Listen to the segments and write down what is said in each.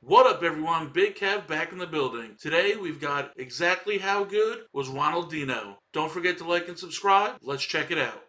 What up, everyone? Big Kev back in the building. Today we've got exactly how good was Ronaldinho. Don't forget to like and subscribe. Let's check it out.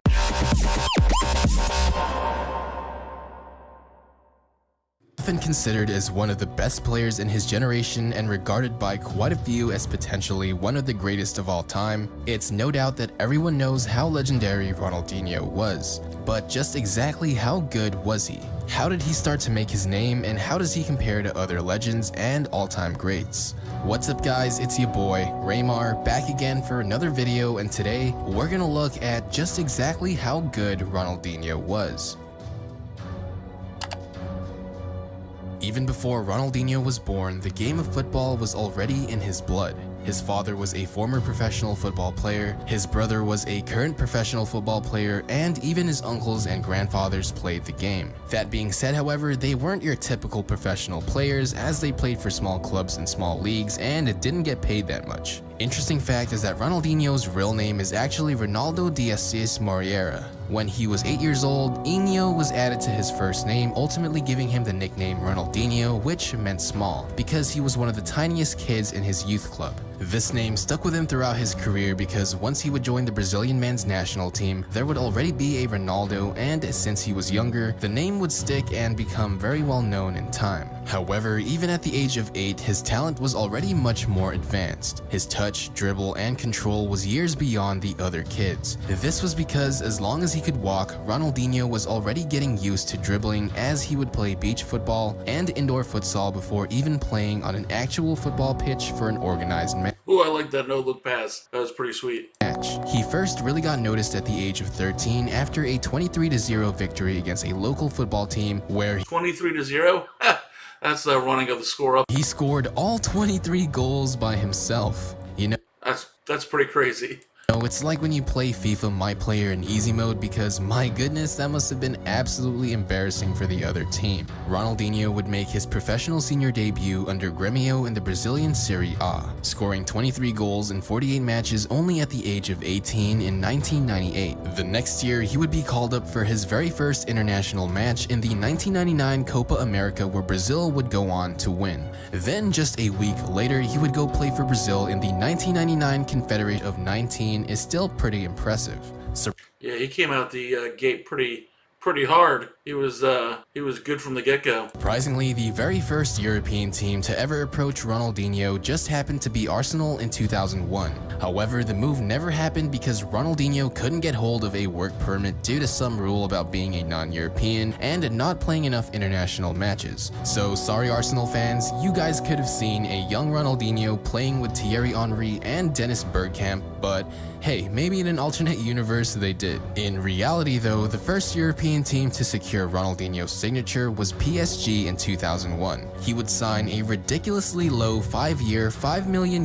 Often considered as one of the best players in his generation and regarded by quite a few as potentially one of the greatest of all time, it's no doubt that everyone knows how legendary Ronaldinho was. But just exactly how good was he? How did he start to make his name, and how does he compare to other legends and all-time greats? What's up, guys? It's your boy Raymar, back again for another video, and today we're gonna look at just exactly how good Ronaldinho was. Even before Ronaldinho was born, the game of football was already in his blood. His father was a former professional football player, his brother was a current professional football player, and even his uncles and grandfathers played the game. That being said, however, they weren't your typical professional players, as they played for small clubs and small leagues and it didn't get paid that much. Interesting fact is that Ronaldinho's real name is actually Ronaldo de Assis Moreira. When he was 8 years old, Inho was added to his first name, ultimately giving him the nickname Ronaldinho, which meant small, because he was one of the tiniest kids in his youth club. This name stuck with him throughout his career because once he would join the Brazilian men's national team, there would already be a Ronaldo, and since he was younger, the name would stick and become very well known in time. However, even at the age of 8, his talent was already much more advanced. His touch, dribble, and control was years beyond the other kids. This was because as long as he could walk, Ronaldinho was already getting used to dribbling, as he would play beach football and indoor futsal before even playing on an actual football pitch for an organized match. Ooh, I like that no-look pass. That was pretty sweet. He first really got noticed at the age of 13 after a 23-0 victory against a local football team where 23-0? That's the running of the score up. he scored all 23 goals by himself. You know, That's pretty crazy. it's like when you play FIFA My Player in easy mode, because my goodness, that must have been absolutely embarrassing for the other team. Ronaldinho would make his professional senior debut under Grêmio in the Brazilian Serie A, scoring 23 goals in 48 matches only at the age of 18 in 1998. The next year, he would be called up for his very first international match in the 1999 Copa America, where Brazil would go on to win. Then just a week later, he would go play for Brazil in the 1999 Confederation of 19 is still pretty impressive. Yeah, he came out the gate pretty hard. He was good from the get-go. Surprisingly, the very first European team to ever approach Ronaldinho just happened to be Arsenal in 2001. However, the move never happened because Ronaldinho couldn't get hold of a work permit due to some rule about being a non-European and not playing enough international matches. So sorry, Arsenal fans, you guys could have seen a young Ronaldinho playing with Thierry Henry and Dennis Bergkamp, but hey, maybe in an alternate universe they did. In reality though, the first European team to secure Ronaldinho's signature was PSG in 2001. He would sign a ridiculously low 5-year, €5 million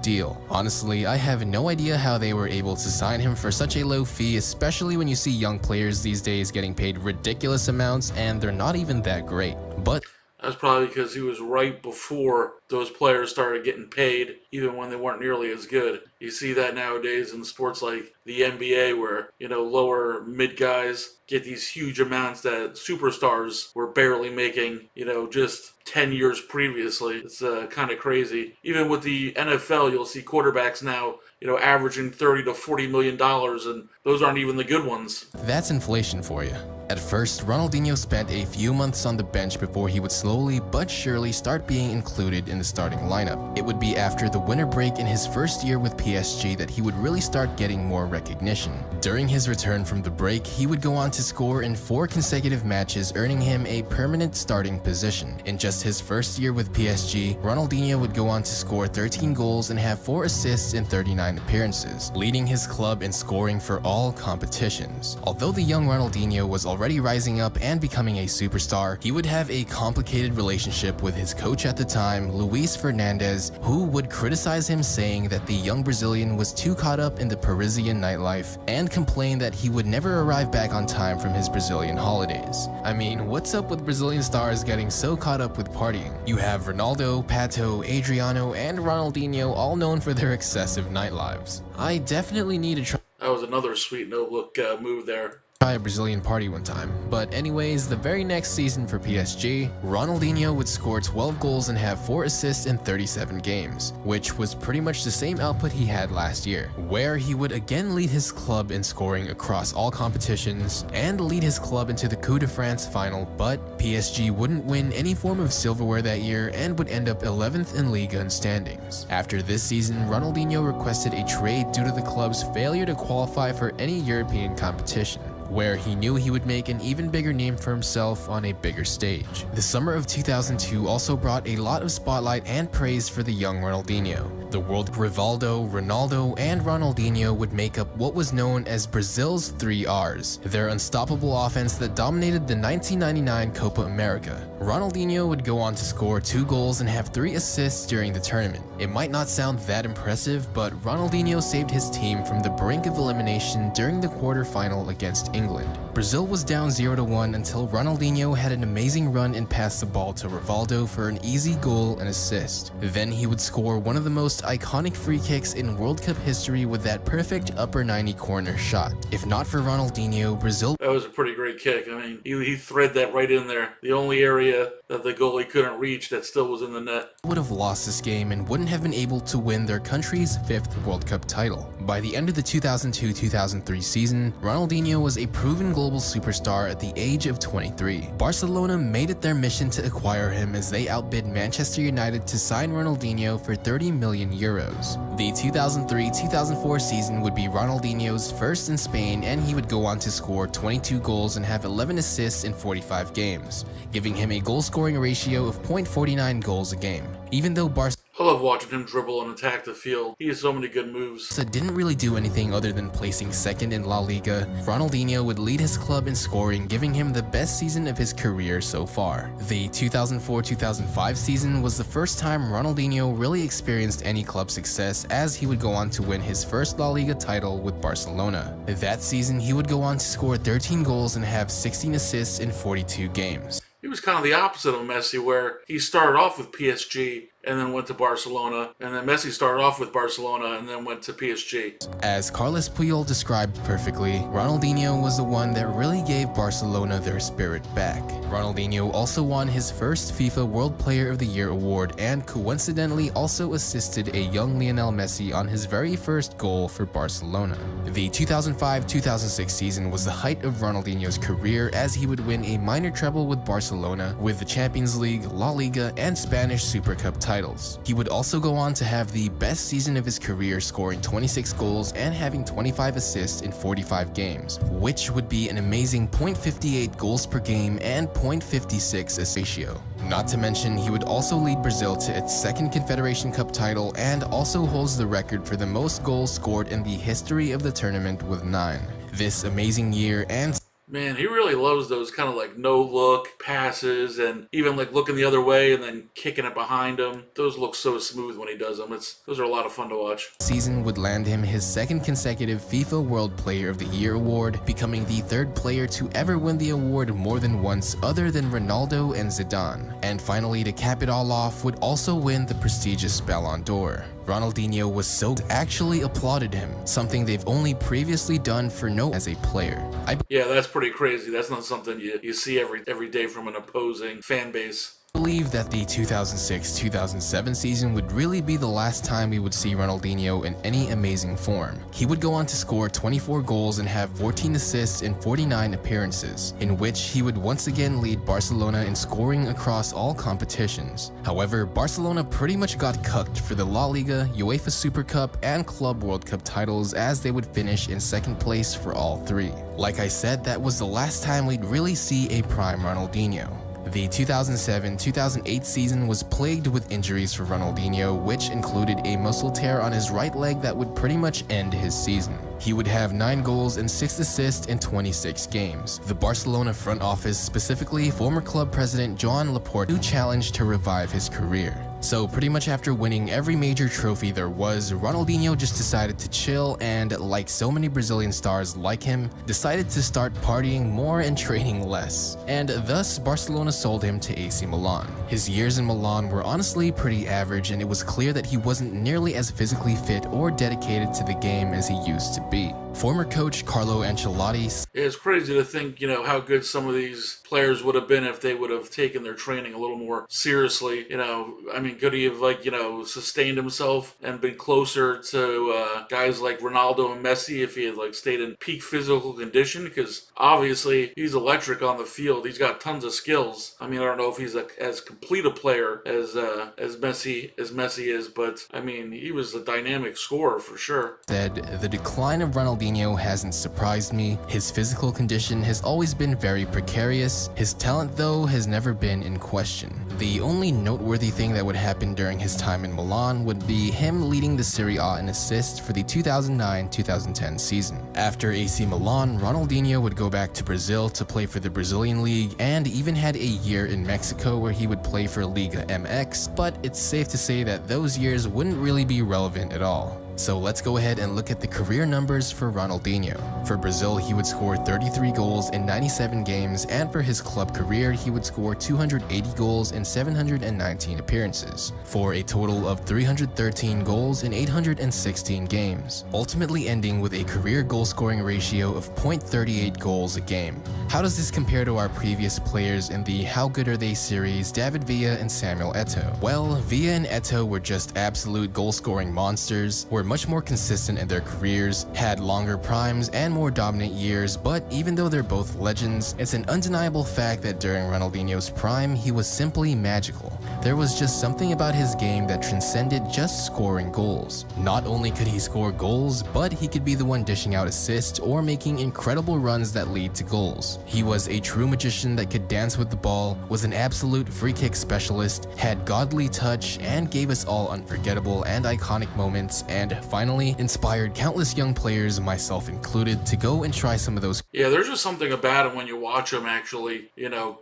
deal. Honestly, I have no idea how they were able to sign him for such a low fee, especially when you see young players these days getting paid ridiculous amounts and they're not even that great. But that's probably because he was right before those players started getting paid, even when they weren't nearly as good. You see that nowadays in sports like the NBA, where, lower mid guys get these huge amounts that superstars were barely making, just 10 years previously. It's kind of crazy. Even with the NFL, you'll see quarterbacks now, averaging $30 to $40 million, and those aren't even the good ones. that's inflation for you. At first, Ronaldinho spent a few months on the bench before he would slowly but surely start being included in the starting lineup. It would be after the winter break in his first year with PSG that he would really start getting more recognition. During his return from the break, he would go on to score in 4 consecutive matches, earning him a permanent starting position. In just his first year with PSG, Ronaldinho would go on to score 13 goals and have 4 assists in 39 appearances, leading his club in scoring for all competitions. Although the young Ronaldinho was already rising up and becoming a superstar, he would have a complicated relationship with his coach at the time, Luis Fernandes, who would criticize him, saying that the young Brazilian was too caught up in the Parisian nightlife and complained that he would never arrive back on time from his Brazilian holidays. I mean, what's up with Brazilian stars getting so caught up with partying? You have Ronaldo, Pato, Adriano, and Ronaldinho all known for their excessive night lives. I definitely need to try. That was another sweet no-look move there. try a Brazilian party one time. But anyways, the very next season for PSG, Ronaldinho would score 12 goals and have 4 assists in 37 games, which was pretty much the same output he had last year, where he would again lead his club in scoring across all competitions and lead his club into the Coupe de France final, but PSG wouldn't win any form of silverware that year and would end up 11th in Liga in standings. After this season, Ronaldinho requested a trade due to the club's failure to qualify for any European competition, where he knew he would make an even bigger name for himself on a bigger stage. The summer of 2002 also brought a lot of spotlight and praise for the young Ronaldinho. The world Rivaldo, Ronaldo, and Ronaldinho would make up what was known as Brazil's 3 Rs, their unstoppable offense that dominated the 1999 Copa America. Ronaldinho would go on to score 2 goals and have 3 assists during the tournament. It might not sound that impressive, but Ronaldinho saved his team from the brink of elimination during the quarterfinal against England. Brazil was down 0-1 until Ronaldinho had an amazing run and passed the ball to Rivaldo for an easy goal and assist. Then he would score one of the most iconic free kicks in World Cup history with that perfect upper 90 corner shot. If not for Ronaldinho, Brazil... That was a pretty great kick. I mean, he thread that right in there. The only area that the goalie couldn't reach that still was in the net. Would have lost this game and wouldn't have been able to win their country's 5th World Cup title. By the end of the 2002-2003 season, Ronaldinho was a proven global superstar at the age of 23. Barcelona made it their mission to acquire him as they outbid Manchester United to sign Ronaldinho for 30 million euros. The 2003-2004 season would be Ronaldinho's first in Spain, and he would go on to score 22 goals and have 11 assists in 45 games, giving him a goal-scoring ratio of 0.49 goals a game. Even though Barcelona I love watching him dribble and attack the field. He has so many good moves. didn't really do anything other than placing 2nd in La Liga, Ronaldinho would lead his club in scoring, giving him the best season of his career so far. The 2004-2005 season was the first time Ronaldinho really experienced any club success, as he would go on to win his first La Liga title with Barcelona. That season, he would go on to score 13 goals and have 16 assists in 42 games. He was kind of the opposite of Messi, where he started off with PSG and then went to Barcelona, and then Messi started off with Barcelona and then went to PSG. As Carlos Puyol described perfectly, Ronaldinho was the one that really gave Barcelona their spirit back. Ronaldinho also won his first FIFA World Player of the Year award and coincidentally also assisted a young Lionel Messi on his very first goal for Barcelona. The 2005-2006 season was the height of Ronaldinho's career, as he would win a minor treble with Barcelona with the Champions League, La Liga, and Spanish Super Cup titles. He would also go on to have the best season of his career, scoring 26 goals and having 25 assists in 45 games, which would be an amazing 0.58 goals per game and 0.56 assist ratio. Not to mention, he would also lead Brazil to its 2nd Confederation Cup title and also holds the record for the most goals scored in the history of the tournament with 9. This amazing year and Man, he really loves those kind of like no-look passes and even like looking the other way and then kicking it behind him. Those look so smooth when he does them. Those are a lot of fun to watch. Season would land him his 2nd consecutive FIFA World Player of the Year award, becoming the 3rd player to ever win the award more than once other than Ronaldo and Zidane. And finally, to cap it all off, would also win the prestigious Ballon d'Or. Ronaldinho was so actually applauded him, something they've only previously done for no as a player. Yeah, that's pretty crazy. That's not something you see every day from an opposing fan base. I believe that the 2006-2007 season would really be the last time we would see Ronaldinho in any amazing form. He would go on to score 24 goals and have 14 assists in 49 appearances, in which he would once again lead Barcelona in scoring across all competitions. However, Barcelona pretty much got cucked for the La Liga, UEFA Super Cup, and Club World Cup titles, as they would finish in 2nd place for all 3. Like I said, that was the last time we'd really see a prime Ronaldinho. The 2007-2008 season was plagued with injuries for Ronaldinho, which included a muscle tear on his right leg that would pretty much end his season. He would have 9 goals and 6 assists in 26 games. The Barcelona front office, specifically former club president Joan Laporta, challenged to revive his career. So pretty much after winning every major trophy there was, Ronaldinho just decided to chill and, like so many Brazilian stars like him, decided to start partying more and training less. And thus, Barcelona sold him to AC Milan. His years in Milan were honestly pretty average, and it was clear that he wasn't nearly as physically fit or dedicated to the game as he used to be. Former coach Carlo Ancelotti. It's crazy to think, how good some of these players would have been if they would have taken their training a little more seriously. Could he have sustained himself and been closer to guys like Ronaldo and Messi if he had stayed in peak physical condition? Because obviously he's electric on the field. He's got tons of skills. I don't know if he's as complete a player as Messi is, but he was a dynamic scorer for sure. Said the decline of Ronaldinho hasn't surprised me. His physical condition has always been very precarious. His talent, though, has never been in question. The only noteworthy thing that would happen during his time in Milan would be him leading the Serie A in assists for the 2009-2010 season. After AC Milan, Ronaldinho would go back to Brazil to play for the Brazilian League, and even had a year in Mexico where he would play for Liga MX, but it's safe to say that those years wouldn't really be relevant at all. So let's go ahead and look at the career numbers for Ronaldinho. For Brazil, he would score 33 goals in 97 games, and for his club career, he would score 280 goals in 719 appearances, for a total of 313 goals in 816 games, ultimately ending with a career goal-scoring ratio of .38 goals a game. How does this compare to our previous players in the How Good Are They series, David Villa and Samuel Eto'o? Well, Villa and Eto'o were just absolute goal-scoring monsters, were much more consistent in their careers, had longer primes and more dominant years, but even though they're both legends, it's an undeniable fact that during Ronaldinho's prime, he was simply magical. There was just something about his game that transcended just scoring goals. Not only could he score goals, but he could be the one dishing out assists or making incredible runs that lead to goals. He was a true magician that could dance with the ball, was an absolute free kick specialist, had godly touch, and gave us all unforgettable and iconic moments, and finally inspired countless young players, myself included, to go and try some of those. Yeah, there's just something about him when you watch him actually,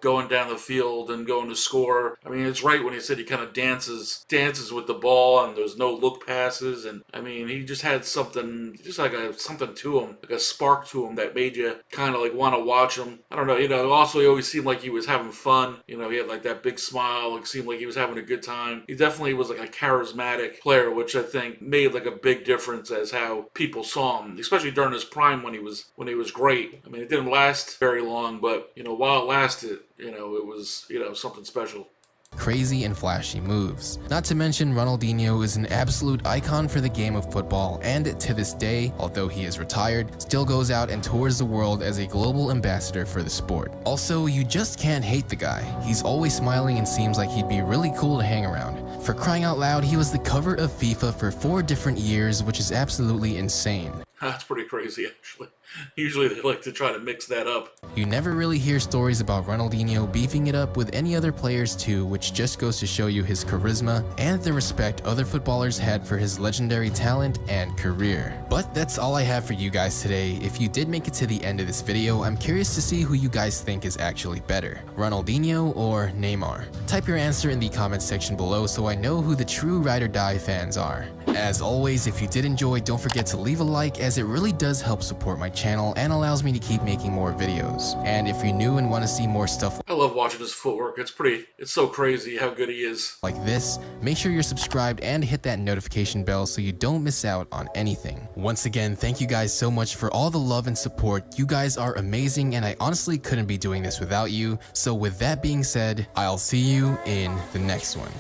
going down the field and going to score. It's right when he said he kind of dances with the ball and there's no look passes, and he just had something, just like something to him, like a spark to him that made you kind of want to watch him. I don't know, also he always seemed like he was having fun. He had that big smile, it seemed like he was having a good time. He definitely was a charismatic player, which I think made a big difference as how people saw him, especially during his prime when he was great. It didn't last very long, but while it lasted, it was something special. Crazy and flashy moves. Not to mention, Ronaldinho is an absolute icon for the game of football, and to this day, although he is retired, still goes out and tours the world as a global ambassador for the sport. Also, you just can't hate the guy. He's always smiling and seems like he'd be really cool to hang around. For crying out loud, he was the cover of FIFA for 4 different years, which is absolutely insane. That's pretty crazy, actually. Usually they like to try to mix that up. You never really hear stories about Ronaldinho beefing it up with any other players too, which just goes to show you his charisma and the respect other footballers had for his legendary talent and career. But that's all I have for you guys today. If you did make it to the end of this video, I'm curious to see who you guys think is actually better, Ronaldinho or Neymar. Type your answer in the comments section below so I know who the true ride or die fans are. As always, if you did enjoy, don't forget to leave a like, as it really does help support my channel and allows me to keep making more videos. And if you're new and want to see more stuff, I love watching his footwork. It's so crazy how good he is. Like this, make sure you're subscribed and hit that notification bell so you don't miss out on anything. Once again, thank you guys so much for all the love and support. You guys are amazing, and I honestly couldn't be doing this without you. So with that being said, I'll see you in the next one.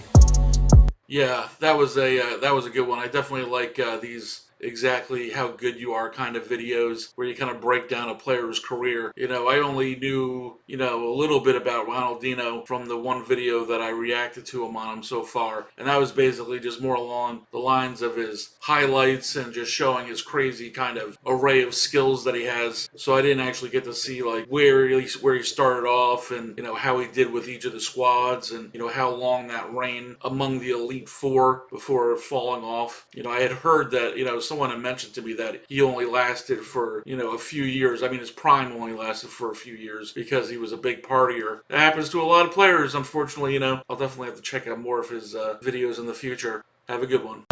Yeah, that was a good one. I definitely like these exactly how good you are kind of videos where you kind of break down a player's career. I only knew, a little bit about Ronaldinho from the one video that I reacted to him on so far. And that was basically just more along the lines of his highlights and just showing his crazy kind of array of skills that he has. So I didn't actually get to see where he started off and, how he did with each of the squads and, how long that reign among the Elite Four before falling off. I had heard that, someone had mentioned to me that he only lasted for, a few years. His prime only lasted for a few years because he was a big partier. That happens to a lot of players, unfortunately, I'll definitely have to check out more of his videos in the future. Have a good one.